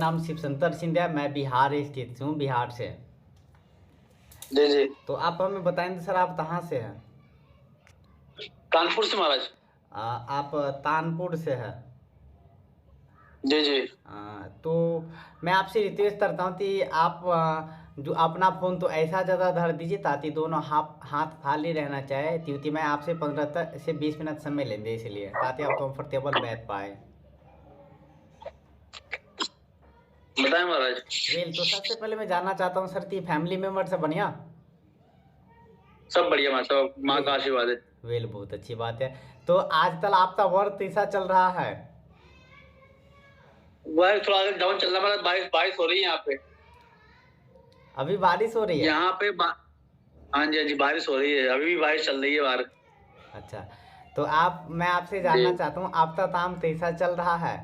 नाम शिवशंकर सिंधिया, मैं बिहार स्थित हूँ, बिहार से। जी जी। तो आप हमें बताएंगे सर, आप कहाँ से हैं? कानपुर से महाराज। आप तानपुर से हैं? जी जी। तो मैं आपसे रिक्वेस्ट करता हूँ कि आप जो अपना फ़ोन तो ऐसा ज़्यादा धर दीजिए ताकि दोनों हाथ खाली रहना चाहिए, क्योंकि मैं आपसे 15 से 20 मिनट समय लेंगे, इसलिए ताकि आप कंफर्टेबल बैठ पाए। बताएं महाराज। वेल, तो सबसे पहले मैं जानना चाहता हूँ सर कि फैमिली मेम्बर सब बढ़िया? सब बढ़िया महाराज, सब माँ का आशीर्वाद है। वेल, बहुत अच्छी बात है। तो आजकल आपका वर्क कैसा चल रहा है? वह थोड़ा डाउन चल रहा है महाराज, बारिश बारिश हो रही है यहाँ पे। अभी बारिश हो रही है? यहाँ पे हाँ जी हाँ जी, बारिश हो रही है, अभी भी बारिश चल रही है बाहर। अच्छा, तो मैं आपसे जानना चाहता हूँ, आपका काम कैसा चल रहा है?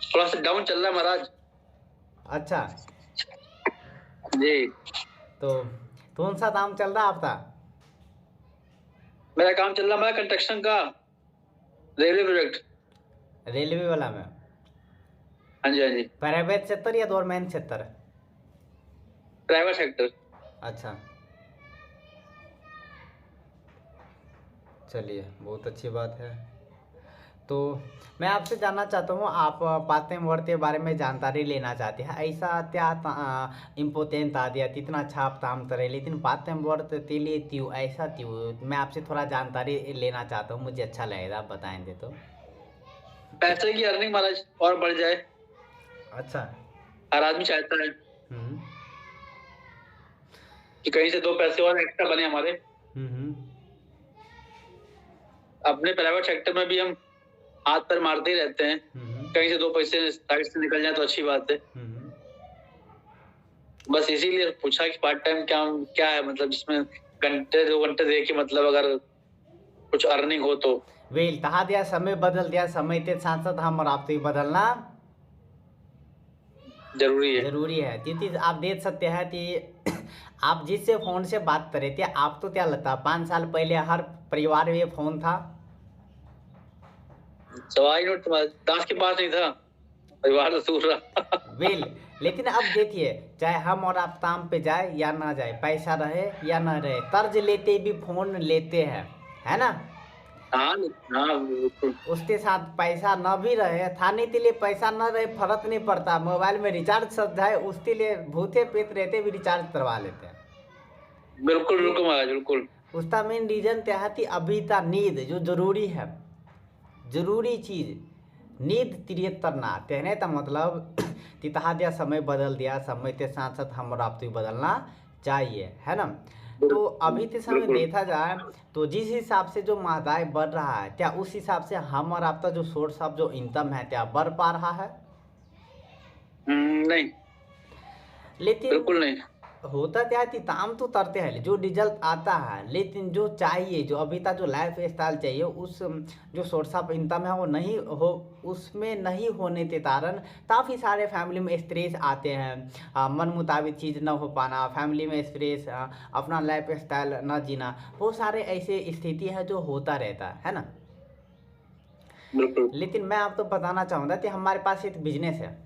थोड़ा सा डाउन चल रहा है महाराज। अच्छा जी। तो कौन सा काम चल रहा है आपका? मेरा काम चल रहा है हमारा कंस्ट्रक्शन का, रेलवे प्रोजेक्ट। रेलवे वाला में? हाँ जी हाँ जी। प्राइवेट सेक्टर या गवर्नमेंट सेक्टर? Private sector. अच्छा, चलिए, बहुत अच्छी बात है। तो मैं आपसे जानना चाहता हूँ, आप पार्ट टाइम वर्क के बारे में जानकारी लेना चाहते हैं, ऐसा क्या इम्पोर्टेंट आ दिया, कितना अच्छा आप काम करें, लेकिन पार्ट टाइम वर्क के लिए क्यों ऐसा, क्यों? मैं आपसे थोड़ा जानकारी लेना चाहता हूँ, मुझे अच्छा लगेगा, आप बताएंगे तो। पैसे की अर्निंग महाराज और बढ़ जाए। अच्छा। हर आदमी चाहता है कि कहीं से 2 पैसे और एक्स्ट्रा बने हमारे। अपने प्राइवेट सेक्टर में भी हम हाथ पैर मारते ही रहते हैं, कहीं से 2 पैसे साइड से निकल जाए तो अच्छी बात है। बस इसीलिए पूछा कि पार्ट टाइम क्या है, मतलब जिसमें घंटे 2 घंटे दे के मतलब अगर कुछ अर्निंग हो तो। वेल, कहा दिया समय बदल दिया, समय के साथ साथ हम और आप तो बदलना जरूरी है। क्योंकि आप देख सकते हैं कि आप जिससे फोन से बात कर रहे थे, आप तो क्या लगता, 5 साल पहले हर परिवार में फोन था? सवाई नोट दास के पास नहीं था, परिवार तो दूर रहा। वेल, लेकिन अब देखिए, चाहे हम और आप काम पे जाए या ना जाए, पैसा रहे या ना रहे, कर्ज लेते भी फोन लेते हैं, है ना? हाँ हाँ। उसके साथ पैसा न भी रहे, थाने के लिए पैसा न रहे, फर्क नहीं पड़ता, मोबाइल में रिचार्ज सब जाए, उसके लिए भूखे पेट रहते भी रिचार्ज करवा लेते हैं। बिल्कुल बिल्कुल महाराज, बिल्कुल। उसका मेन रीजन क्या है कि अभी का नींद जो जरूरी है, जरूरी चीज नींद क्रिएट करना, कहने का मतलब तितहा दिया, समय बदल दिया, समय के साथ साथ हम और आप तो बदलना चाहिए, है ना? तो अभी के समय देखा जाए तो जिस हिसाब से जो महंगाई बढ़ रहा है, क्या उस हिसाब से हम और आपका जो सोर्स ऑफ जो इनकम है, क्या बढ़ पा रहा है? नहीं, लेकिन बिल्कुल नहीं। होता क्या है कि काम तो करते हैं, जो रिजल्ट आता है, लेकिन जो चाहिए, जो अभी तक जो लाइफ स्टाइल चाहिए, उस जो सोर्स ऑफ इनकम है वो नहीं हो, उसमें नहीं होने के कारण काफ़ी सारे फैमिली में स्ट्रेस आते हैं, मन मुताबिक चीज़ न हो पाना, फैमिली में स्ट्रेस, अपना लाइफ स्टाइल न जीना, बहुत सारे ऐसे स्थिति है जो होता रहता है ना? बिल्कुल। लेकिन मैं आपको बताना चाहूँगा कि हमारे पास एक बिजनेस है।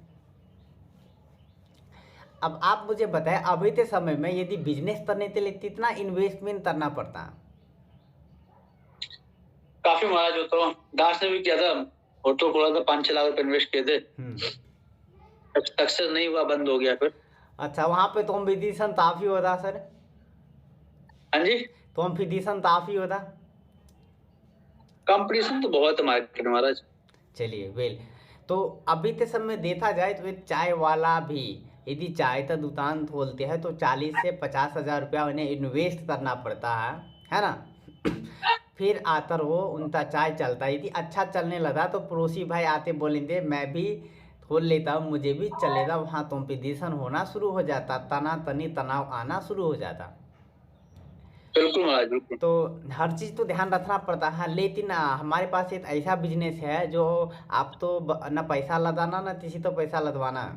अब आप मुझे बताएं, अभी के समय में यदि बिजनेस करने के लिए कितना इन्वेस्टमेंट करना पड़ता है? काफी महाराज, हो तो दास ने भी किया था, होटल खोला था, 5-6 लाख रुपए इन्वेस्ट किए थे, सक्सेस नहीं हुआ, बंद हो गया फिर। अच्छा, वहाँ पे कॉम्पिटिशन काफी होता सर? हाँ जी, कॉम्पिटिशन काफी होता? कंपटीशन तो बहुत है मार्केट में महाराज। चलिए, वेल, तो अभी के समय देखा जाए तो एक चाय वाला भी यदि चाय का दुकान खोलते हैं तो 40 से 50 हज़ार रुपया उन्हें इन्वेस्ट करना पड़ता है ना? फिर आकर वो उनका चाय चलता है, यदि अच्छा चलने लगा तो पड़ोसी भाई आते बोलेंगे मैं भी खोल लेता हूँ, मुझे भी चलेगा, वहाँ कॉम्पिटिशन होना शुरू हो जाता, तनाव आना शुरू हो जाता। बिल्कुल महाराज, बिल्कुल। तो हर चीज़ तो ध्यान रखना पड़ता है, लेकिन हमारे पास एक ऐसा बिजनेस है जो आप तो ना पैसा लगाना ना किसी तो पैसा लगवाना।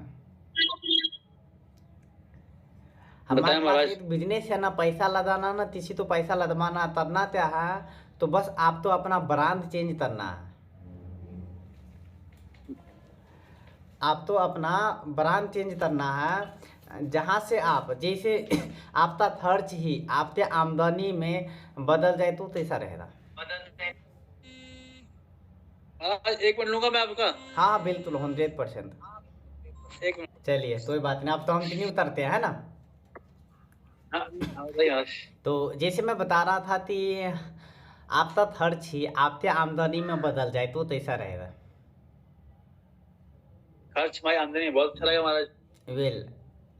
हमारे पास एक बिजनेस है, ना पैसा लगाना ना किसी तो पैसा लगवाना, करना क्या है तो बस आप तो अपना ब्रांड चेंज करना है। आप तो अपना ब्रांच चेंज करना है, जहाँ से आप जैसे आपका खर्च ही आपके आमदनी में बदल जाए तो ऐसा रहेगा। हाँ, 1 मिनट लूंगा मैं आपका। हाँ बिल्कुल 100%। 1 मिनट। चलिए कोई बात नहीं, अब तो हम नहीं उतरते हैं, है ना। हाँ हाँ भाई, हाँ। तो जैसे मैं बता रहा था कि आपका खर्च ही आपके आमदनी में बदल जाए तो ऐसा रहेगा। खर्च हमारी आमदनी में बहुत अच्छा लगा महाराज। वेल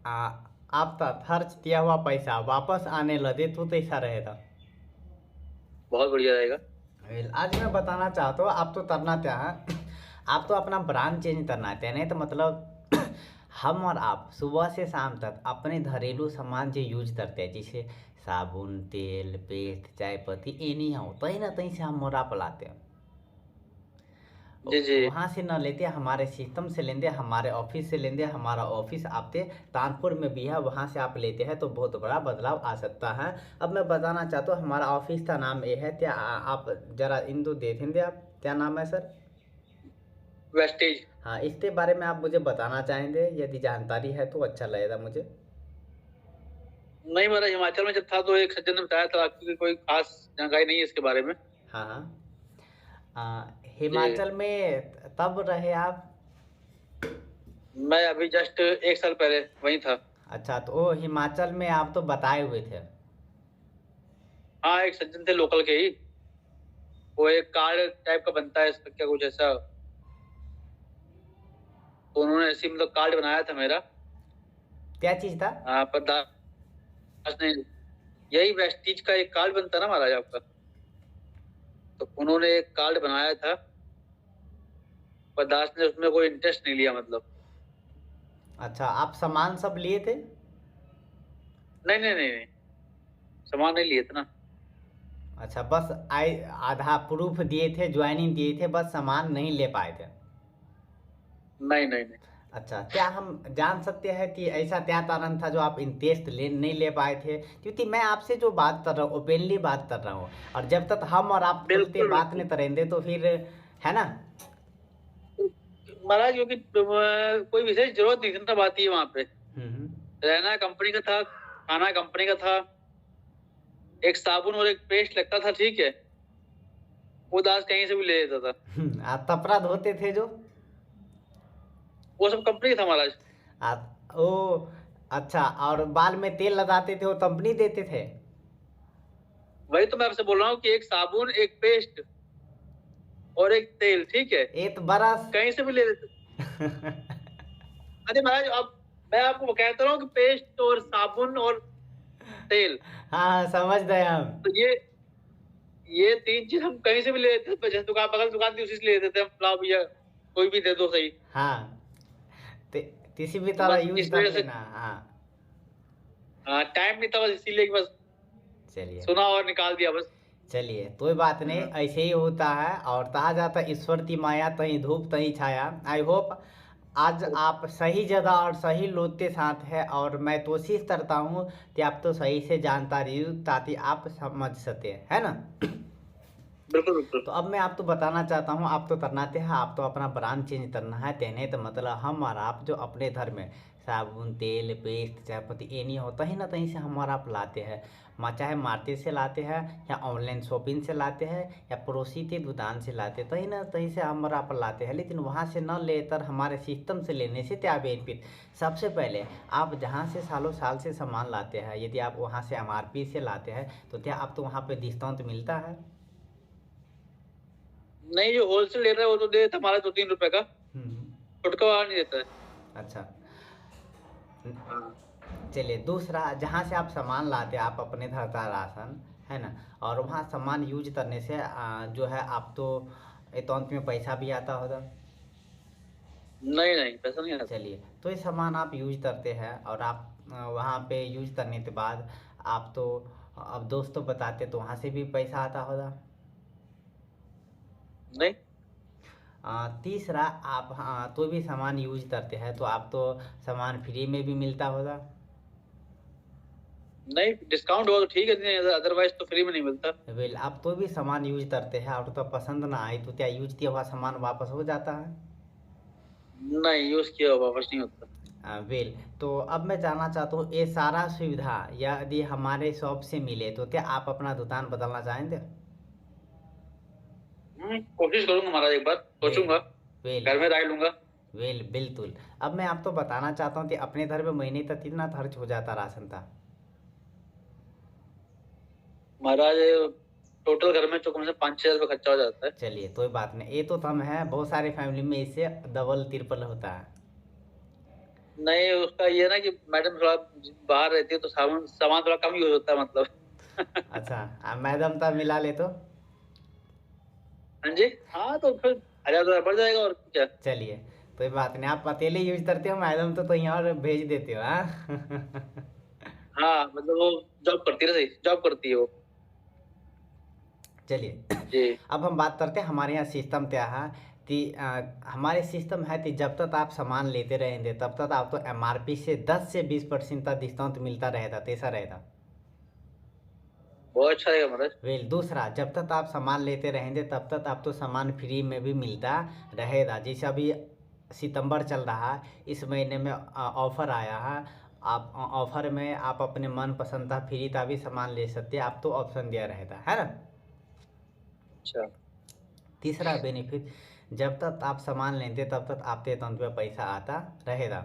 आपका खर्च किया हुआ पैसा वापस आने लगे तो ऐसा रहेगा। बहुत बढ़िया रहेगा। वेल आज मैं बताना चाहता हूँ, आप तो करना क्या है, आप तो अपना ब्रांड चेंज करना चाहते हैं, नहीं तो मतलब हम और आप सुबह से शाम तक अपने घरेलू सामान जो यूज करते हैं, जैसे साबुन, तेल, पेस्ट, चाय पत्ती, ये नहीं हो कहीं ना कहीं से हम और आप लाते हैं। जी जी। वहाँ से न लेते, हमारे सिस्टम से लेंगे, हमारे ऑफिस से लेंगे, हमारा ऑफिस आपके कानपुर में भी है, वहाँ से आप लेते हैं तो बहुत बड़ा बदलाव आ सकता है। अब मैं बताना चाहता हूँ हमारा ऑफिस का नाम ये है, क्या आप जरा इंदु देखेंगे, आप क्या नाम है सर? वेस्टेज। हाँ, इसके बारे में आप मुझे बताना चाहेंगे, यदि जानकारी है तो अच्छा लगेगा मुझे। नहीं महाराज, हिमाचल में जब था तो एक सज्जन ने बताया था, आपकी कोई खास जानकारी नहीं है इसके बारे में। हाँ हाँ। जी। हिमाचल में तब रहे आप? मैं अभी जस्ट 1 साल पहले वहीं था। अच्छा, तो वो हिमाचल में आप तो बताए हुए थे। हाँ, एक सज्जन थे लोकल के ही, वो एक कार्ड टाइप का बनता है इसका, क्या कुछ ऐसा, तो उन्होंने ऐसी मतलब कार्ड बनाया था मेरा। क्या चीज़ था? हाँ, पर दास ने, यही वेस्टीज का एक कार्ड बनता ना महाराज आपका, तो उन्होंने एक कार्ड बनाया था, पर दास ने उसमें कोई इंटरेस्ट नहीं लिया मतलब। अच्छा, आप सामान सब लिए थे? नहीं नहीं नहीं नहीं, सामान नहीं लिए थे ना। अच्छा, बस आई आधा प्रूफ दिए थे, ज्वाइनिंग दिए थे, बस सामान नहीं ले पाए थे। नहीं नहीं नहीं। अच्छा, क्या हम जान सकते हैं कि ऐसा क्या कारण था जो आप इंटरेस्ट ले नहीं ले पाए थे? क्योंकि मैं आपसे जो बात कर रहा हूँ ओपनली बात कर रहा हूँ, और जब तक हम और आप खुलते बिल्कुल बात नहीं बिल्कुल करेंगे तो फिर, है ना। महाराज, क्योंकि कोई विशेष जरूरत नहीं थी ना, बात ही वहां पे हम्म। रहना कंपनी का था, खाना कंपनी का था, एक साबुन और एक पेस्ट लगता था, ठीक है, वो दास कहीं से भी ले लेता था। आप तपरा धोते थे जो? वो सब कंपनी का था महाराज। आप ओ, अच्छा, और बाल में तेल लगाते थे वो कंपनी देते थे? वही तो मैं आपसे बोल रहा हूँ कि एक साबुन, एक पेस्ट और एक तेल, ठीक है, एक बरस। कहीं से भी ले लेते। अरे महाराज, अब मैं आपको कहता रहा हूँ कि पेस्ट और साबुन और तेल, हाँ समझ गए हम। तो ये 3 चीज हम कहीं से भी ले लेते थे, जैसे दुकान, बगल दुकान थी उसी से ले लेते थे हम, लाओ भैया कोई भी दे दो सही। हाँ, किसी भी तो तरह बस यूज इस कर वजह से, लेना, हाँ। टाइम नहीं था बस, इसीलिए कि बस चलिए। सुना और निकाल दिया बस। चलिए कोई बात नहीं, हाँ। ऐसे ही होता है, और कहा जाता है ईश्वर की माया तहीं धूप तहीं छाया। आई होप आज आप सही जगह और सही लोग के साथ है, और मैं कोशिश करता हूँ कि आप तो सही से जानकारी हो ताकि आप समझ सके, है ना। बिल्कुल बिल्कुल। तो अब मैं आपको बताना चाहता हूँ, आप तो करनाते हैं, आप तो अपना ब्रांड चेंज करना है तेने, तो मतलब हम और आप जो अपने घर में साबुन, तेल, पेस्ट, चायपत्ती ये नहीं होता ही ना, कहीं से हम और आप लाते हैं, चाहे मार्केट से लाते हैं या ऑनलाइन शॉपिंग से लाते हैं या पड़ोसी के दुकान से लाते हैं, कहीं ना कहीं से हम और आप लाते हैं, लेकिन वहाँ से न लेकर हमारे सिस्टम से लेने से क्या बेनिफिट। सबसे पहले आप जहाँ से सालों साल से सामान लाते हैं, यदि आप वहाँ से MRP से लाते हैं तो क्या आप तो वहाँ पे डिस्काउंट मिलता है? नहीं, जो होलसेल ले रहा है वो तो दे देता हमारा 2-3 रुपए का, फुटका वाला नहीं देता है। अच्छा। हाँ। चलिए दूसरा, जहाँ से आप सामान लाते हैं आप अपने घर का राशन, है ना, और वहाँ सामान यूज करने से जो है आप तो अकाउंट में पैसा भी आता होगा। नहीं नहीं, पैसा नहीं आता। चलिए, तो ये सामान आप यूज करते हैं और आप वहाँ पे यूज करने के बाद आप तो अब दोस्तों बताते तो वहाँ से भी पैसा आता होगा। नहीं तीसरा, आप तो भी सामान यूज करते हैं तो आप तो सामान फ्री में भी मिलता होगा। नहीं, डिस्काउंट हुआ तो ठीक है, नहीं अदरवाइज तो फ्री में नहीं मिलता। वेल, आप तो भी सामान यूज करते हैं और तो पसंद ना आए तो क्या यूज किया हुआ सामान वापस हो जाता है? नहीं, यूज़ किया हुआ वापस नहीं होता। वेल, तो अब मैं जानना चाहता हूँ ये सारा सुविधा यदि हमारे शॉप से मिले तो क्या आप अपना दुकान बदलना चाहेंगे? कोशिश करूँगा महाराज, एक बार वेल सोचूँगा, वेल घर में राय लूँगा। वेल बिल्कुल। अब मैं आपको बताना चाहता हूँ कि अपने घर में महीने तक कितना खर्च हो जाता राशन का? महाराज टोटल घर में तो कम से 5-6 हज़ार रुपये खर्चा हो जाता है। चलिए कोई बात नहीं, ये तो कम है, बहुत सारे फैमिली में इससे डबल ट्रिपल होता है। नहीं, उसका ये है ना कि मैडम थोड़ा बाहर रहती है तो सामान सामान थोड़ा कम यूज़ होता है मतलब। अच्छा, मैडम तब मिला ले तो? हाँ जी, हाँ तो फिर 1000 बढ़ जाएगा और क्या। चलिए कोई बात नहीं, आप अकेले यूज करते हो, मैडम तो यहाँ और भेज देते हो हाँ। हाँ, मतलब वो जॉब करती है ना, सही जॉब करती है वो। चलिए जी। अब हम बात करते हैं हमारे यहाँ सिस्टम क्या है कि हमारे सिस्टम है कि जब तक आप सामान लेते रहेंगे तब तक आपको एमआरपी से 10 से 20% तक डिस्काउंट मिलता रहेगा, कैसा रहेगा? बहुत अच्छा रहेगा महाराज। वेल, दूसरा, जब तक आप सामान लेते रहेंगे तब तक आपको सामान फ्री में भी मिलता रहेगा। जैसे अभी सितंबर चल रहा है, इस महीने में ऑफर आया है, आप ऑफर में आप अपने मनपसंद का फ्री का भी सामान ले सकते हैं, आप तो ऑप्शन दिया रहेगा है ना। अच्छा, तीसरा बेनिफिट, जब तक आप सामान लेंगे तब तक आपके अकाउंट में पैसा आता रहेगा।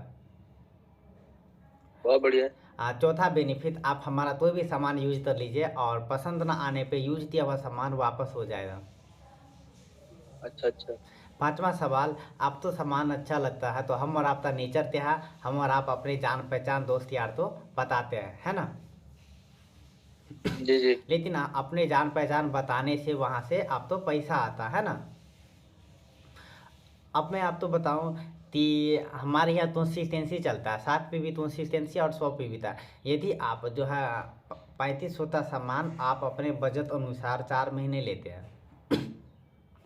बहुत बढ़िया है। चौथा बेनिफिट, आप हमारा कोई भी सामान यूज कर लीजिए और पसंद ना आने पे यूज किया हुआ सामान वापस हो जाएगा। अच्छा, अच्छा। पांचवा सवाल, आप तो सामान अच्छा लगता है तो हम और आपका नेचर क्या है, हम और आप अपने जान पहचान दोस्त यार तो बताते हैं, है ना। जी, जी। लेकिन अपने जान पहचान बताने से वहाँ से आप तो पैसा आता है ना। अब मैं आपको बताऊं कि हमारे यहाँ कंसिस्टेंसी चलता है, 7 पीवी कंसिस्टेंसी और 100 पीवी था। यदि आप जो है 3500 का सामान आप अपने बजट अनुसार 4 महीने लेते हैं,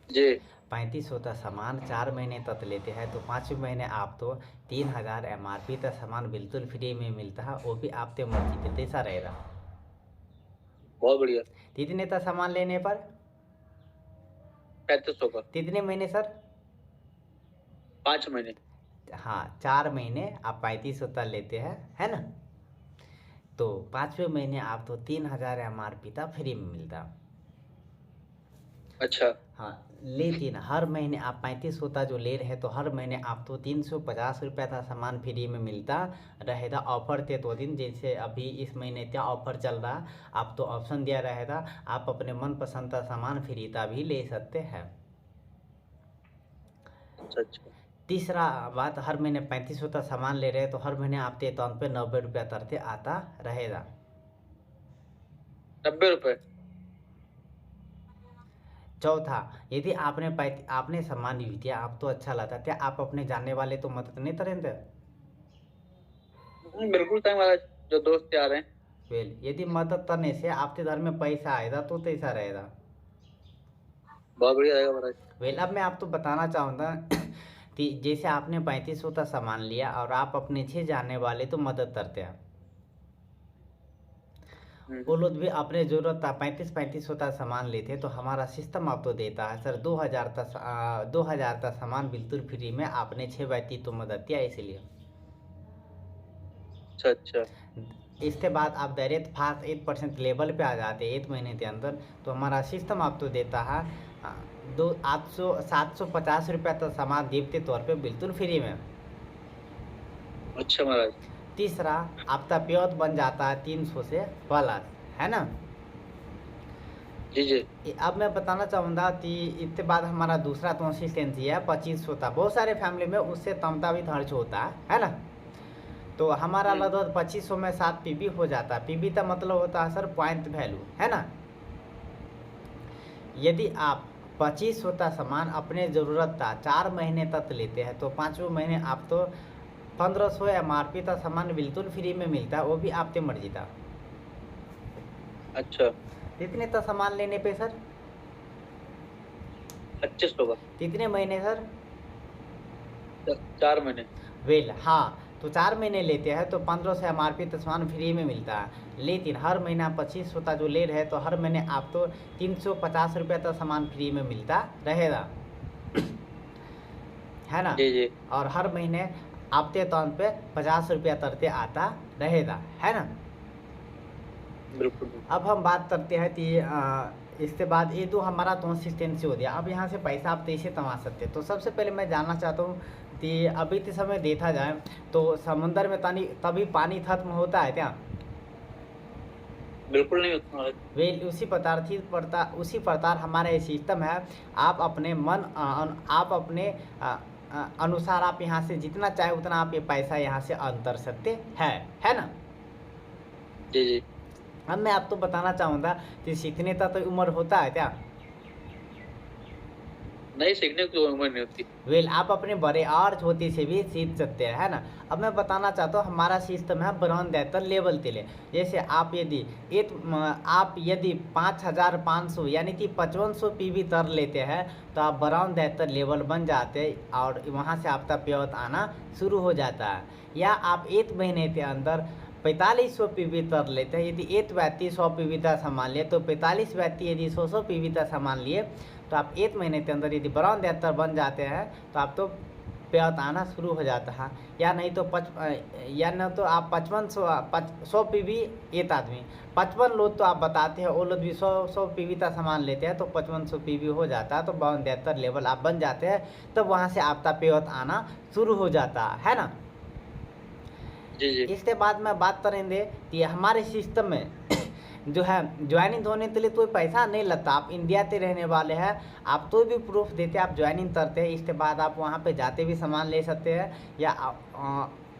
जी। 3500 का सामान 4 महीने तक लेते हैं तो 5वें महीने आप तो 3000 एमआरपी का सामान बिल्कुल फ्री में मिलता है, वो भी आपके मर्जी पे, कैसा रहेगा? बहुत बढ़िया। कितने का सामान लेने पर? 3500 का। कितने महीने सर? 5 महीने। हाँ, 4 महीने आप 3500 का लेते हैं, है ना। तो 5वें महीने आप तो 3000 एमआरपी का फ्री में मिलता। अच्छा। हाँ, लेकिन हर महीने आप 3500 का जो ले रहे हैं तो हर महीने आपको 350 रुपये का सामान फ्री में मिलता रहेगा। ऑफर थे 2 दिन, जैसे अभी इस महीने क्या ऑफर चल रहा, आप तो ऑप्शन दिया रहेगा, आप अपने मनपसंद का सामान फ्री का भी ले सकते हैं। अच्छा, अच्छा। तीसरा बात, हर महीने 3500 का सामान ले रहे हैं तो हर महीने आपके अकाउंट पे 90 रुपया करते आता रहेगा। 90 रुपए। चौथा, यदि आपने सामान यूज किया, आप तो अच्छा लगा, क्या आप अपने जानने वाले तो मदद नहीं करेंगे? बिल्कुल टाइम महाराज, जो दोस्त यार हैं। वेल, यदि मदद करने से आपके घर में पैसा आएगा तो कैसा रहेगा? बहुत बढ़िया रहेगा महाराज। वेल, अब मैं आपको बताना चाहूँगा कि जैसे आपने 3500 का सामान लिया और आप अपने 6 जानने वाले तो मदद करते हैं, वो लोग भी अपने ज़रूरत का 3500 का सामान लेते हैं तो हमारा सिस्टम आपको देता है सर 2000 का सामान बिल्कुल फ्री में, आपने 6 व्यक्ति तो मदद किया इसलिए। अच्छा, अच्छा। इसके बाद आप डायरेक्ट फास्ट 8% लेवल पे आ जाते हैं 1 महीने के अंदर, तो हमारा सिस्टम आपको देता है 750 रुपये का सामान गिफ्ट के तौर पे बिल्कुल फ्री में। अच्छा महाराज। तीसरा, आपका पेयौत बन जाता है 300 से प्लस, है ना। जी, जी। अब मैं बताना चाहूँगा कि इसके बाद हमारा दूसरा कंसिस्टेंसी है 2500 का, बहुत सारे फैमिली में उससे कम का भी खर्च होता है ना। तो हमारा लगभग 2500 में 7 पीबी हो जाता है। पीबी का मतलब होता है सर पॉइंट वैल्यू, है ना। यदि आप 2500 का सामान अपने ज़रूरत का 4 महीने तक लेते हैं तो 5वें महीने आप तो 1500 एमआरपी का सामान बिल्कुल फ्री में मिलता है, वो भी आपके मर्जी का। अच्छा। कितने का सामान लेने पे सर? 2500 का। कितने महीने सर? 4 महीने। वेल, हाँ, तो 4 महीने लेते हैं तो 1500 एमआरपी का सामान फ्री में मिलता है, लेकिन हर महीना 2500 का जो ले रहे हैं तो हर महीने आप तो 350 रुपये का सामान फ्री में मिलता रहेगा, है ना। जी जी और हर महीने आपके अकाउंट पे 50 रुपया तरते आता रहेगा, है ना। बिल्कुल बिल्कुल। अब हम बात करते हैं कि इसके बाद ये तो हमारा कंसिस्टेंसी हो गया। अब यहाँ से पैसा आप कैसे कमा सकते हैं, तो सबसे पहले मैं जानना चाहता हूँ कि अभी के समय देखा जाए तो समुंदर में तभी पानी खत्म होता है क्या। बिल्कुल नहीं उतना है। वे उसी प्रकार हमारा ये सिस्टम है। आप अपने आप अपने अनुसार आप यहाँ से जितना चाहे उतना आप ये पैसा यहाँ से अर्न कर सकते हैं, है ना। जी जी अब मैं आपको बताना चाहूँगा कि सीखने का तो उम्र होता है क्या। नहीं, सीखने की उम्र नहीं होती। वेल आप अपने बड़े और छोटे से भी सीख सकते हैं, है ना। अब मैं बताना चाहता हूँ हमारा सिस्टम है ब्राउन दैतर लेवल के लिए। जैसे आप यदि 5500 यानी कि 5500 पीवी तर लेते हैं तो आप ब्राउन दैतर लेवल बन जाते हैं और वहाँ से आपका पेआउट आना शुरू हो जाता है। या आप एक महीने के अंदर 4500 पीवी तर लेते हैं। यदि एक व्यक्ति 100 पीवी का सामान लिए तो 45 व्यक्ति यदि 100 पीवी का सामान लिए तो आप एक महीने के अंदर यदि ब्राउन दैतर बन जाते हैं तो आप तो पेआउट आना शुरू हो जाता है। या नहीं तो आप 100 पीवी एक आदमी 55 लोग तो आप बताते हैं, वो लोग भी 100 पीवी का सामान लेते हैं तो 5500 पीवी हो जाता है, तो ब्राउन दैतर लेवल आप बन जाते हैं। तब वहाँ से आपका पेआउट आना शुरू हो जाता है ना। जी जी इसके बाद में बात करेंगे कि हमारे सिस्टम में जो है ज्वाइनिंग होने के लिए कोई पैसा नहीं लगता। आप इंडिया के रहने वाले हैं, आप तो भी प्रूफ देते हैं, आप ज्वाइनिंग करते हैं, इसके बाद आप वहाँ पे जाते भी सामान ले सकते हैं या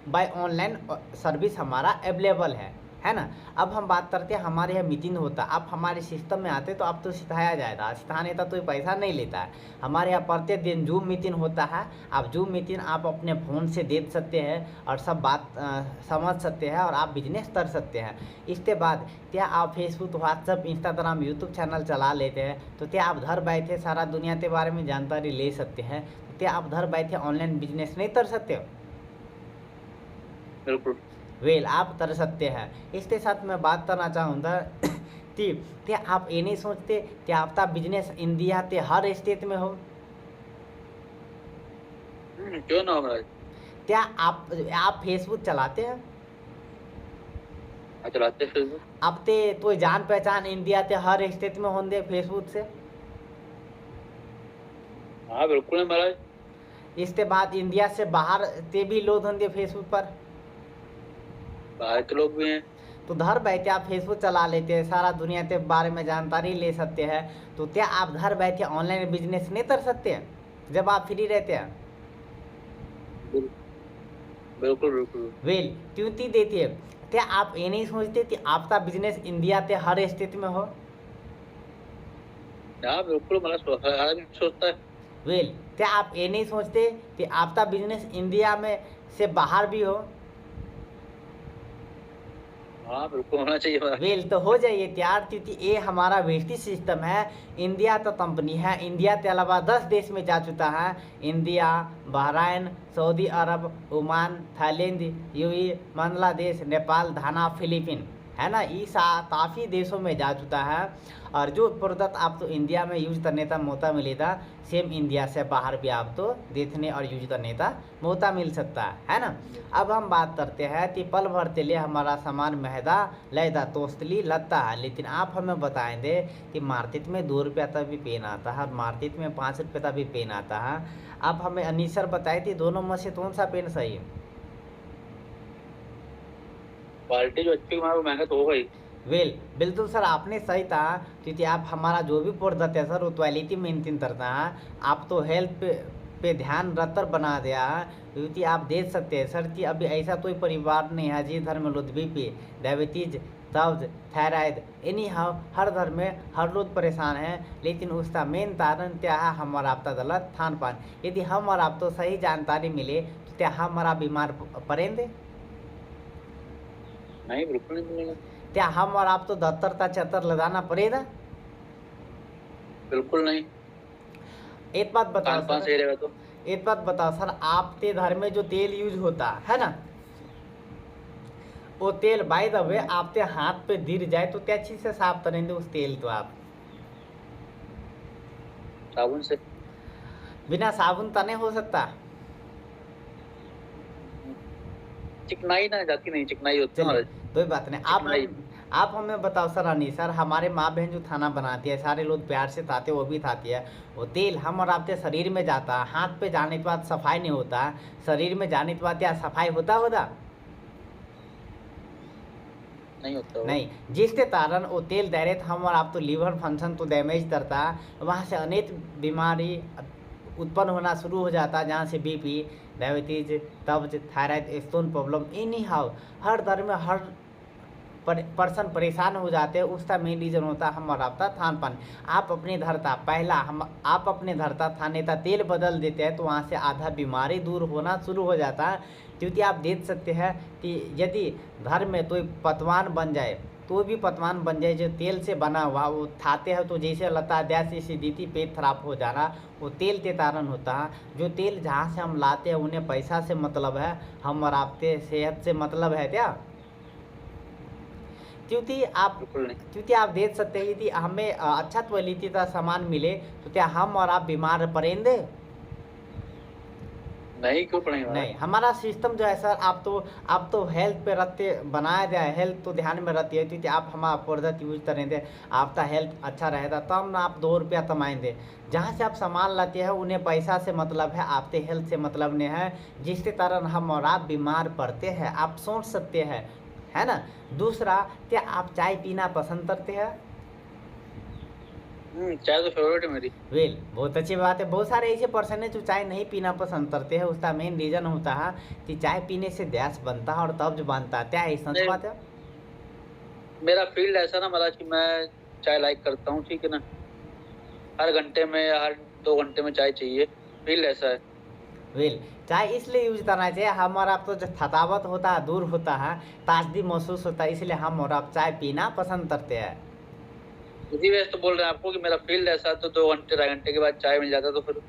बाय ऑनलाइन सर्विस हमारा अवेलेबल है ना। अब हम बात करते हैं हमारे यहाँ मीटिंग होता है। आप हमारे सिस्टम में आते तो आप तो सिखाया जाएगा, सिखाने का तो पैसा नहीं लेता है। हमारे यहाँ प्रत्येक दिन जूम मीटिंग होता है। आप जूम मीटिंग आप अपने फ़ोन से देख सकते हैं और सब बात समझ सकते हैं और आप बिजनेस कर सकते हैं। इसके बाद क्या आप Facebook, WhatsApp, Instagram, YouTube channel चला लेते हैं तो क्या आप घर बैठे सारा दुनिया के बारे में जानकारी ले सकते हैं। तो क्या आप घर बैठे ऑनलाइन बिजनेस नहीं कर सकते हो। बिल्कुल। वेल आप कर सकते हैं। इसके साथ मैं बात करना चाहूँगा कि क्या आप ये नहीं सोचते कि आपका बिजनेस इंडिया के हर स्टेट में हो। क्यों ना महाराज। क्या आप फेसबुक चलाते हैं। चलाते फेसबुक। अब ते तो जान पहचान इंडिया के हर स्टेट में होंगे फेसबुक से। हाँ बिल्कुल है महाराज। इसके बाद इंडिया से बाहर ते भी लोग होंगे फेसबुक पर। बाहर के लोग भी हैं। तो घर बैठे आप फेसबुक चला लेते हैं, सारा दुनिया के बारे में जानकारी ले सकते हैं। तो क्या आप घर बैठे ऑनलाइन बिजनेस नहीं कर सकते हैं जब आप फ्री रहते हैं। बिल्कुल बिल्कुल। वेल क्योंकि देती है। क्या आप ये नहीं सोचते कि आपका बिजनेस इंडिया के हर स्टेट में हो। हाँ बिल्कुल, मतलब हर आदमी सोचता है। वेल क्या आप ये नहीं सोचते कि आपका बिजनेस इंडिया में से बाहर भी हो। हाँ बिल्कुल होना चाहिए महाराज। वेल तो हो जाइए तैयार, क्योंकि ये हमारा वेस्टी सिस्टम है। इंडिया तो कंपनी है, इंडिया के अलावा 10 देश में जा चुका है। India, Bahrain, Saudi Arab, Oman, Thailand, UAE, Bangladesh, Nepal, Ghana, Philippine, है ना। ये काफ़ी देशों में जा चुका है। और जो प्रोडक्ट आपको इंडिया में यूज करने का मौका मिलेगा, सेम इंडिया से बाहर भी आपको देखने और यूज करने का मौका मिल सकता है ना। अब हम बात करते हैं कि पल भर के लिए हमारा सामान महंगा लैदा तोस्तली लगता है, लेकिन आप हमें बताएंगे कि मार्केट में 2 रुपया तक भी पेन आता है और मार्केट में 5 रुपये तक भी पेन आता है। आप हमें अनीस सर बताए थे दोनों में से कौन सा पेन सही है। क्वालिटी जो अच्छी है वो महंगा तो होगा ही। वेल बिल्कुल सर आपने सही कहा, क्योंकि आप हमारा जो भी प्रोडक्ट है सर वो क्वालिटी मेंटेन करता है। आप तो हेल्थ पे ध्यान रखकर बना दिया है, क्योंकि आप देख सकते हैं सर कि अभी ऐसा कोई परिवार नहीं है जिस घर में लो बीपी, डायबिटीज, कब्ज, थायराइड, एनी हाउ हर घर में हर लोग परेशान हैं। लेकिन उसका मेन कारण क्या है, हमारा आपका गलत खान पान। यदि हम और आप तो सही जानकारी मिले तो क्या हमारा बीमार पड़ेंगे। नहीं बिल्कुल नहीं मिलेगा। क्या हम और आप तो 72 लगाना पड़ेगा। बिल्कुल नहीं। एक बात बताओ खान पान सर, सही रहेगा तो। एक बात बताओ सर, आपके घर में जो तेल यूज होता है ना, वो तेल बाय द वे आपके हाथ पे गिर जाए तो क्या चीज से साफ करेंगे उस तेल को आप। साबुन से। बिना साबुन का नहीं हो सकता। चिकनाई ना जाती नहीं, चिकनाई होती है चलिए महाराज। कोई बात नहीं। चिकनाई। आप हमें बताओ सर, अनी सर, हमारे माँ बहन जो खाना बनाती है, सारे लोग प्यार से खाते, वो भी खाती है, वो तेल हम और आपके शरीर में जाता है, हाथ पे जाने के बाद सफाई नहीं होता, शरीर में जाने के बाद क्या सफाई होता? नहीं होता वो। नहीं, जिसके कारण वो तेल डायरेक्ट हम और आप तो लीवर फंक्शन तो डैमेज करता है, वहाँ से अनेक बीमारी उत्पन्न होना शुरू हो जाता है, जहाँ से बीपी, डायबिटीज, कब्ज, thyroid, stone problem, anyhow हर दर में हर पर्सन परेशान हो जाते हैं। उसका मेन रीज़न होता है हम और आपका खान पान। आप अपने धरता पहला हम आप अपने धरता खाने का तेल बदल देते हैं, तो वहाँ से आधा बीमारी दूर होना शुरू हो जाता है। क्योंकि आप देख सकते हैं कि यदि घर में कोई पकवान बन जाए, तो भी पकवान बन जाए जो तेल से बना हुआ, वो खाते हैं तो जैसे लगता है एसिडिटी, पेट खराब हो जाना, वो तेल के कारण होता है। जो तेल जहाँ से हम लाते हैं उन्हें पैसा से मतलब है, हम और आपके सेहत से मतलब है क्या? बिल्कुल नहीं। क्योंकि आप देख सकते हैं यदि हमें अच्छा क्वालिटी का सामान मिले, तो क्या हम और आप बीमार पड़ेंगे? नहीं, क्यों पड़ेंगे महाराज? नहीं, हमारा सिस्टम जो है सर, आप तो हेल्थ पे रखते बनाया गया है, हेल्थ तो ध्यान में रखती है, क्योंकि आप हमारा प्रोडक्ट यूज करेंगे, आपका हेल्थ अच्छा रहेगा, तब ना आप 2 रुपया कमाएंगे। जहाँ से आप सामान लाते हैं उन्हें पैसा से मतलब है, आपके हेल्थ से मतलब नहीं है, जिसके कारण हम और आप बीमार पड़ते हैं। आप सोच सकते हैं, है ना? दूसरा, क्या आप चाय पीना पसंद करते हैं? चाय तो फेवरेट है मेरी। वेल, बहुत अच्छी बात है। बहुत सारे ऐसे पर्सन है जो चाय नहीं पीना पसंद करते हैं, उसका मेन रीज़न होता है कि चाय पीने से गैस बनता है और कब्ज बनता है। क्या ये सच नहीं, बात है? मेरा फील्ड ऐसा ना महाराज कि मैं चाय लाइक करता हूँ, ठीक है ना? हर घंटे में, हर 2 घंटे में चाय चाहिए, फील्ड ऐसा है। वेल, चाय इसलिए यूज करना चाहिए, हम और आप तो जो थकावट होता है दूर होता है, ताजगी महसूस होता है, इसलिए हम और आप चाय पीना पसंद करते हैं। इसी वजह से तो बोल रहे हैं आपको कि मेरा फील्ड ऐसा है, तो 2 घंटे, 2.5 घंटे के बाद चाय मिल जाता है तो फिर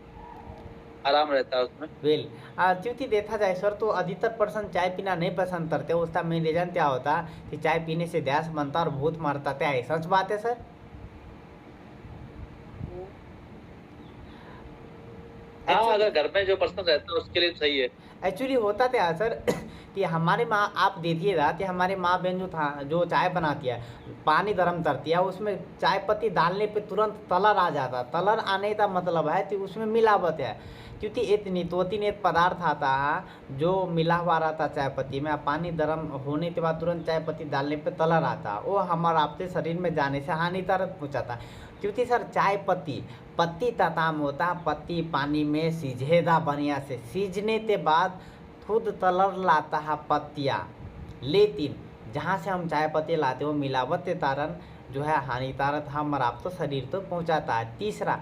आराम रहता है उसमें। वेल, क्योंकि देखा जाए सर, तो अधिकतर पर्सन चाय पीना नहीं पसंद करते, उसका मेन रीज़न क्या होता है कि चाय पीने से गैस बनता और भूत मरता। क्या ये सच बात है सर? हाँ, अगर घर में जो पर्सन रहता है उसके लिए सही है। एक्चुअली होता क्या है सर कि हमारे माँ, आप देखिएगा कि हमारे माँ बहन जो चाय बनाती है, पानी गर्म करती है, उसमें चाय पत्ती डालने पे तुरंत कलर आ जाता है। कलर आने का मतलब है कि उसमें मिलावट है, क्योंकि इतनी 2-3 एक पदार्थ आता है जो मिला हुआ रहता है चाय पत्ती में। पानी गर्म होने के बाद तुरंत चाय पत्ती डालने पे कलर आता है, वो हमारे आपके शरीर में जाने से हानिकारक पहुँचाता है। क्योंकि सर चाय पत्ती का काम होता है, पत्ती पानी में सीझेगा बढ़िया से, सीझने के बाद खुद कलर लाता है पत्तियाँ। लेकिन जहाँ से हम चाय पत्ती लाते हो, मिलावट के कारण जो है हानिकारक हम और आप तो शरीर तो पहुँचाता है। तीसरा,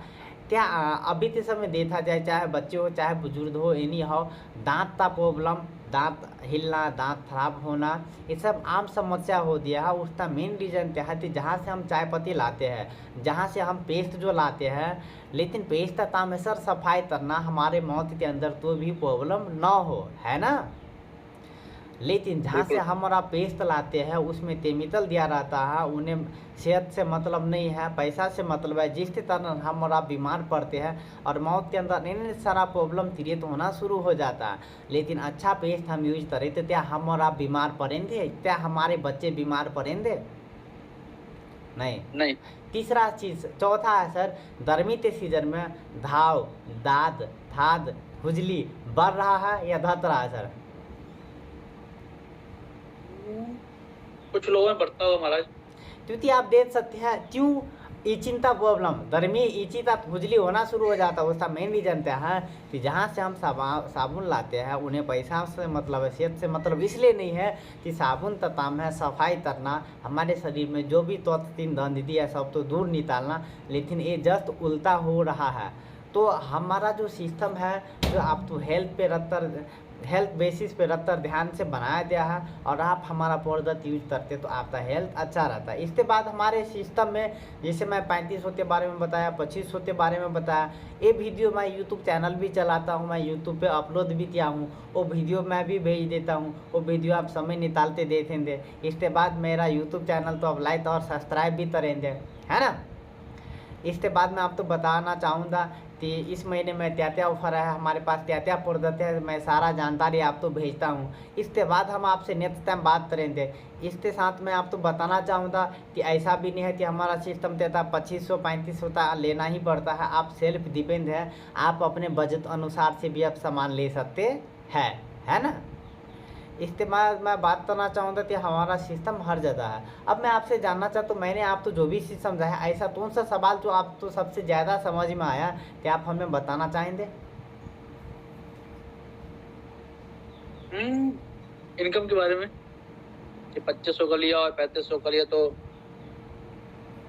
क्या अभी के समय देखा जाए, चाहे बच्चे हो चाहे बुजुर्ग हो, एनी हो, दांत का प्रॉब्लम, दांत हिलना, दांत खराब होना, ये सब आम समस्या हो गया है। उसका मेन रीज़न क्या है कि जहाँ से हम चाय पत्ती लाते हैं, जहाँ से हम पेस्ट जो लाते हैं, लेकिन पेस्ट का काम है सर सफाई करना, हमारे माउथ के अंदर तो भी प्रॉब्लम ना हो, है ना? लेकिन जहाँ से बिल्कुल। हम और आप पेस्ट लाते हैं उसमें केमिकल दिया रहता है, उन्हें सेहत से मतलब नहीं है, पैसा से मतलब है, जिसके कारण हम और आप बीमार पड़ते हैं और मौत के अंदर इन्हें सारा प्रॉब्लम क्रिएट होना शुरू हो जाता है। लेकिन अच्छा पेस्ट हम यूज करें तो क्या हम और आप बीमार पड़ेंगे? क्या हमारे बच्चे बीमार पड़ेंगे? नहीं। तीसरा चीज़, चौथा है सर, गर्मी के सीजन में घाव, दाद, थाद, खुजली बढ़ रहा है या घट रहा है सर? कुछ लोगों में बढ़ता हुआ महाराज। क्योंकि आप देख सकते हैं क्यों इचिंग का प्रॉब्लम, गर्मी इची का खुजली होना शुरू हो जाता है। उसका मेन रीजन क्या है कि जहाँ से हम साबुन लाते हैं उन्हें पैसा से मतलब है, सेहत से मतलब इसलिए नहीं है कि साबुन का काम है सफाई करना, हमारे शरीर में जो भी तीन गंदगी है सब तो दूर निकालना, लेकिन ये जस्ट उल्टा हो रहा है। तो हमारा जो सिस्टम है, जो आप तो हेल्थ बेसिस पे रखकर ध्यान से बनाया गया है, और आप हमारा प्रोडक्ट यूज करते तो आपका हेल्थ अच्छा रहता है। इसके बाद हमारे सिस्टम में, जैसे मैं 3500 के बारे में बताया, 2500 के बारे में बताया, ये वीडियो मैं यूट्यूब चैनल भी चलाता हूँ, मैं यूट्यूब पे अपलोड भी किया हूँ, वो वीडियो मैं भी भेज देता हूँ, वो वीडियो आप समय निकालते देखेंगे। इसके बाद मेरा यूट्यूब चैनल तो आप लाइक और सब्सक्राइब भी करेंगे, है ना? इसके बाद मैं आपको बताना चाहूँगा कि इस महीने में क्या ऑफर है हमारे पास, क्या प्रोडक्ट है, मैं सारा जानकारी आप तो भेजता हूँ। इसके बाद हम आपसे नेक्स्ट टाइम बात करेंगे। इसके साथ मैं आप तो बताना चाहूँगा कि ऐसा भी नहीं है कि हमारा सिस्टम देता 2500-3500 का लेना ही पड़ता है। आप सेल्फ डिपेंड है, आप अपने बजट अनुसार से भी आप सामान ले सकते हैं, है ना। इसके बाद मैं बात करना चाहूँगा कि हमारा सिस्टम हर जगह है। अब मैं आपसे जानना चाहता हूँ, मैंने आप तो जो भी चीज़ समझाया, ऐसा कौन सा सवाल जो आप तो सबसे ज़्यादा समझ में आया कि आप हमें बताना चाहेंगे? इनकम के बारे में कि 2500 का लिया और 3500 का लिया तो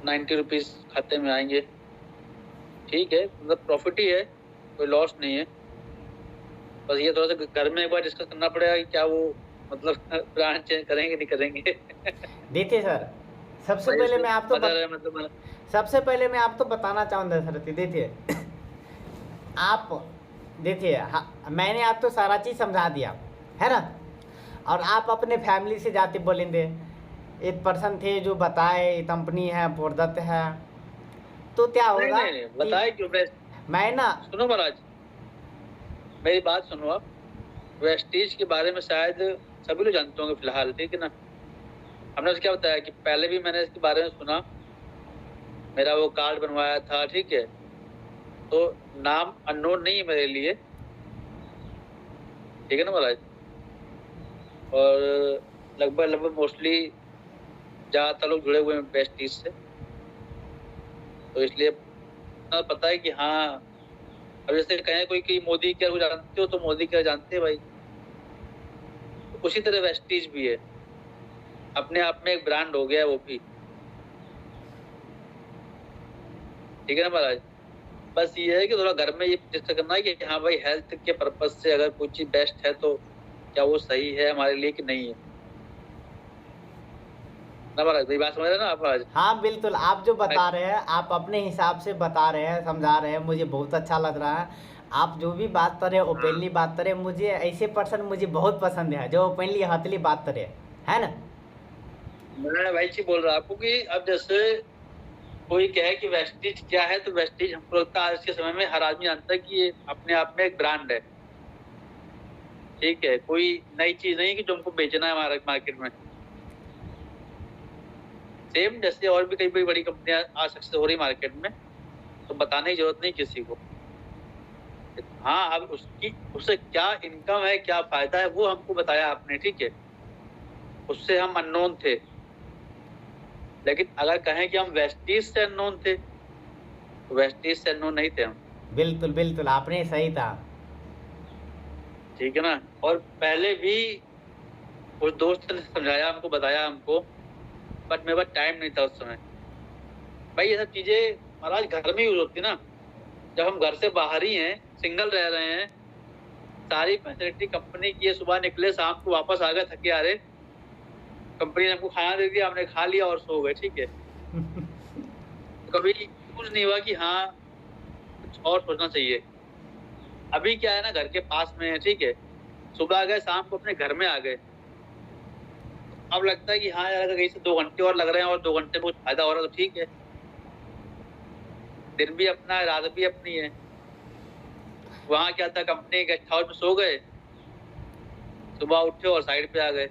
90 रुपीज़ खाते में आएंगे। ठीक है, मतलब प्रॉफिट ही है, कोई लॉस नहीं है। बस ये थोड़ा सा घर में एक बार डिस्कस करना पड़ेगा कि क्या वो मतलब ब्रांड चेंज करेंगे नहीं करेंगे। देखिए सर, सबसे पहले मैं आप तो मतलब सबसे पहले मैं आपको बताना चाहूँगा सर कि देखिए आप देखिए मैंने आपको सारा चीज़ समझा दिया है ना, और आप अपने फैमिली से जाते बोलेंगे एक पर्सन थे जो बताए कंपनी है प्रोडक्ट है, तो क्या होगा? नहीं, बताए क्यों? मैं ना सुनो महाराज, मेरी बात सुनो आप। वेस्टीज के बारे में शायद सभी लोग जानते होंगे फिलहाल, ठीक है ना। हमने क्या बताया कि पहले भी मैंने इसके बारे में सुना, मेरा वो कार्ड बनवाया था, ठीक है। तो नाम अननोन नहीं है मेरे लिए, ठीक है ना महाराज। और लगभग मोस्टली ज़्यादातर लोग जुड़े हुए हैं वेस्टीज से, तो इसलिए पता है कि हाँ। अब जैसे कहें कोई कि मोदी केयर को जानते हो, तो मोदी केयर जानते हैं भाई। तो उसी तरह वेस्टीज भी है, अपने आप में एक ब्रांड हो गया है वो भी, ठीक है ना महाराज। बस ये है कि थोड़ा घर में ये डिस्कस करना है कि हाँ भाई हेल्थ के पर्पज से अगर कोई चीज बेस्ट है तो क्या वो सही है हमारे लिए कि नहीं है ना महाराज। मेरी बात समझ रहे हैं ना आप महाराज? हाँ बिल्कुल, आप जो बता रहे हैं आप अपने हिसाब से बता रहे हैं, समझा रहे हैं, मुझे बहुत अच्छा लग रहा है। आप जो भी बात कर रहे हैं ओपनली बात करें, मुझे ऐसे पर्सन मुझे बहुत पसंद है जो ओपनली हथली बात करे, है ना। मैं भाई जी बोल रहा आपको कि अब जैसे कोई कहे कि वेस्टीज क्या है, तो वेस्टीज हमको लगता है आज के समय में हर आदमी जानता है कि ये अपने आप में एक ब्रांड है, ठीक है। कोई नई चीज नहीं कि जो हमको बेचना है हमारे मार्केट में। सेम जैसे और भी कई बड़ी कंपनियां आज सक्सेस हो रही मार्केट में, तो बताने की जरूरत नहीं किसी को। हाँ, अब उससे क्या इनकम है, क्या फायदा है, वो हमको बताया आपने, ठीक है। उससे हम अननोन थे, लेकिन अगर कहें कि हम वेस्टीज से अननोन थे, तो वेस्टीज से अननोन नहीं थे हम। बिल्कुल बिल्कुल, आपने सही था, ठीक है ना। और पहले भी उस दोस्त ने समझाया हमको, बताया हमको, बट मेरे पास टाइम नहीं था उस समय। भाई ये सब चीजें महाराज घर में यूज होती ना, जब हम घर से बाहर ही हैं, सिंगल रह रहे हैं, सारी फैसिलिटी कंपनी की है, सुबह निकले शाम को वापस आ गए थके आ रहे, कंपनी ने हमको खाना दे दिया, हमने खा लिया और सो गए, ठीक है। तो कभी यूज नहीं हुआ कि हाँ कुछ और सोचना चाहिए। अभी क्या है ना, घर के पास में है, ठीक है, सुबह गए शाम को अपने घर में आ गए। अब लगता है कि हाँ यार अगर कहीं से 2 घंटे और लग रहे हैं और 2 घंटे में कुछ फायदा हो रहा है तो ठीक है। दिन भी अपना है, रात भी अपनी है। वहाँ क्या था, कंपनी गेस्ट हाउस में सो गए, सुबह उठे और साइड पे आ गए।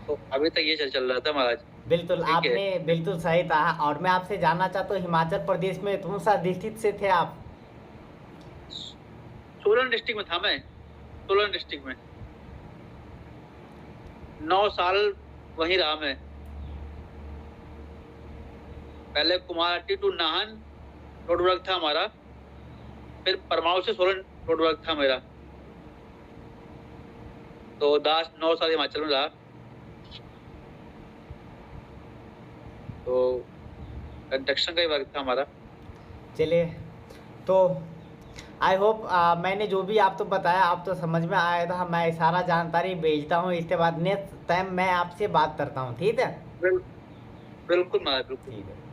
तो अभी तक ये चल रहा था महाराज। बिल्कुल आपने बिल्कुल सही कहा। और मैं आपसे जानना चाहता हूँ, हिमाचल प्रदेश में कौन सा डिस्ट्रिक्ट से थे आप? सोलन डिस्ट्रिक्ट में था मैं, सोलन डिस्ट्रिक्ट में 9 साल वहीं रहा मैं। पहले Kumarhatti to Nahan road work था हमारा, फिर परमाणु से सोलन रोड वर्क था मेरा। तो 9 साल हिमाचल में रहा। तो कंस्ट्रक्शन का ही वर्क था हमारा। चलिए, तो आई होप मैंने जो भी आप तो बताया आप तो समझ में आया था। मैं सारा जानकारी भेजता हूँ, इसके बाद नेक्स्ट टाइम मैं आपसे बात करता हूँ, ठीक है? बिल्कुल महाराज, बिल्कुल। ठीक है।